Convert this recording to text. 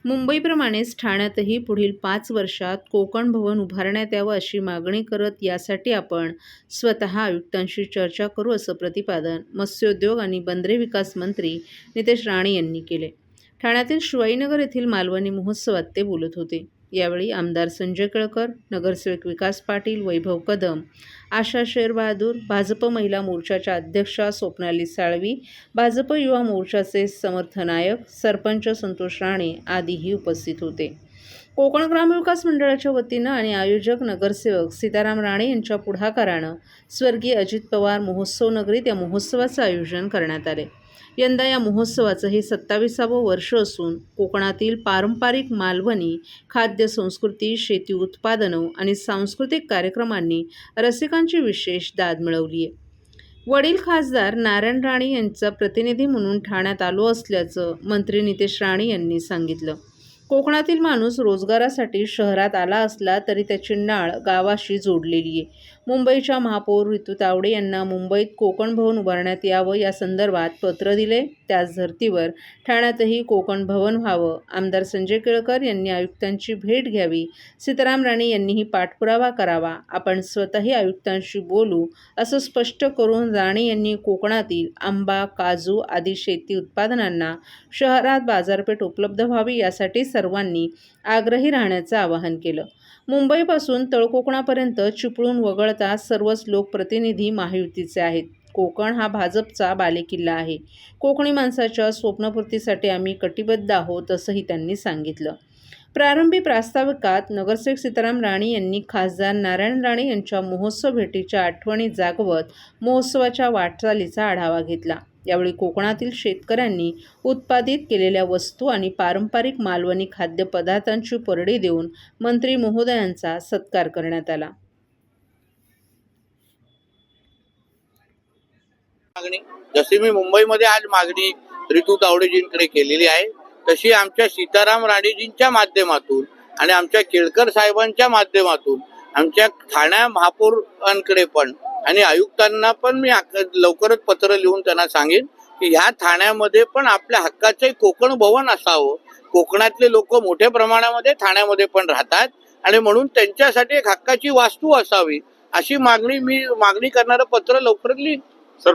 मुंबईप्रमाणेच ठाण्यातही पुढील 5 वर्षात कोकण भवन उभारण्यात यावं अशी मागणी करत यासाठी आपण स्वतः आयुक्तांशी चर्चा करू असं प्रतिपादन मत्स्योद्योग आणि बंदरे विकास मंत्री नितेश राणे यांनी केले. ठाण्यातील शिवाजीनगर येथील मालवणी महोत्सवात ते बोलत होते. यावेळी आमदार संजय केळकर, नगरसेवक विकास पाटील, वैभव कदम, आशा शेरबहादूर, भाजप महिला मोर्चाच्या अध्यक्षा स्वप्नाली साळवी, भाजप युवा मोर्चाचे समर्थ नायक, सरपंच संतोष राणे आदीही उपस्थित होते. कोकण ग्रामविकास मंडळाच्या वतीनं आणि आयोजक नगरसेवक सीताराम राणे यांच्या पुढाकारानं स्वर्गीय अजित पवार महोत्सव नगरीत या महोत्सवाचं आयोजन करण्यात आले. यंदा या महोत्सवाचं हे 27वं वर्ष असून कोकणातील पारंपरिक मालवणी खाद्य संस्कृती, शेती उत्पादनं आणि सांस्कृतिक कार्यक्रमांनी रसिकांची विशेष दाद मिळवली आहे. वडील खासदार नारायण राणे यांचा प्रतिनिधी म्हणून ठाण्यात आलो असल्याचं मंत्री नितेश राणे यांनी सांगितलं. कोकणातील माणूस रोजगारासाठी शहरात आला असला तरी त्याची नाळ गावाशी जोडलेली आहे. मुंबईच्या महापौर ऋतू तावडे यांना मुंबईत कोकण भवन उभारण्यात यावं या संदर्भात पत्र दिले. त्याच धर्तीवर ठाण्यातही कोकण भवन व्हावं. आमदार संजय केळकर यांनी आयुक्तांची भेट घ्यावी. सीताराम राणे यांनीही पाठपुरावा करावा. आपण स्वतःही आयुक्तांशी बोलू असं स्पष्ट करून राणे यांनी कोकणातील आंबा, काजू आदी शेती उत्पादनांना शहरात बाजारपेठ उपलब्ध व्हावी यासाठी सर्वांनी आग्रही राहण्याचं आवाहन केलं. मुंबईपासून तळकोकणापर्यंत चिपळूण वगळता सर्वच लोकप्रतिनिधी महायुतीचे आहेत. कोकण हा भाजपचा बालेकिल्ला आहे. कोकणी माणसाच्या स्वप्नपूर्तीसाठी आम्ही कटिबद्ध आहोत असंही त्यांनी सांगितलं. प्रारंभी प्रास्ताविकात नगरसेवक सीताराम राणे यांनी खासदार नारायण राणे यांच्या महोत्सव भेटीच्या आठवणी जागवत महोत्सवाच्या वाटचालीचा आढावा घेतला. यावेळी कोकणातील शेतकऱ्यांनी उत्पादित केलेल्या वस्तू आणि पारंपरिक मालवणी खाद्यपदार्थांची परडी देऊन मंत्री महोदयांचा सत्कार करण्यात आला. जशी मी मुंबईमध्ये आज मागणी ऋतू तावडेजींकडे केलेली आहे, तशी आमच्या सीताराम राणेजींच्या माध्यमातून आणि आमच्या केळकर साहेबांच्या माध्यमातून आमच्या ठाण्या महापौरांकडे पण आणि आयुक्तांना पण मी लवकरच पत्र लिहून त्यांना सांगेन की ह्या ठाण्यामध्ये पण आपल्या हक्काचे कोकण भवन असावं. कोकणातले लोक मोठ्या प्रमाणामध्ये ठाण्यामध्ये पण राहतात आणि म्हणून त्यांच्यासाठी एक हक्काची वास्तू असावी अशी मागणी करणारं पत्र लवकरच लिहीन. सर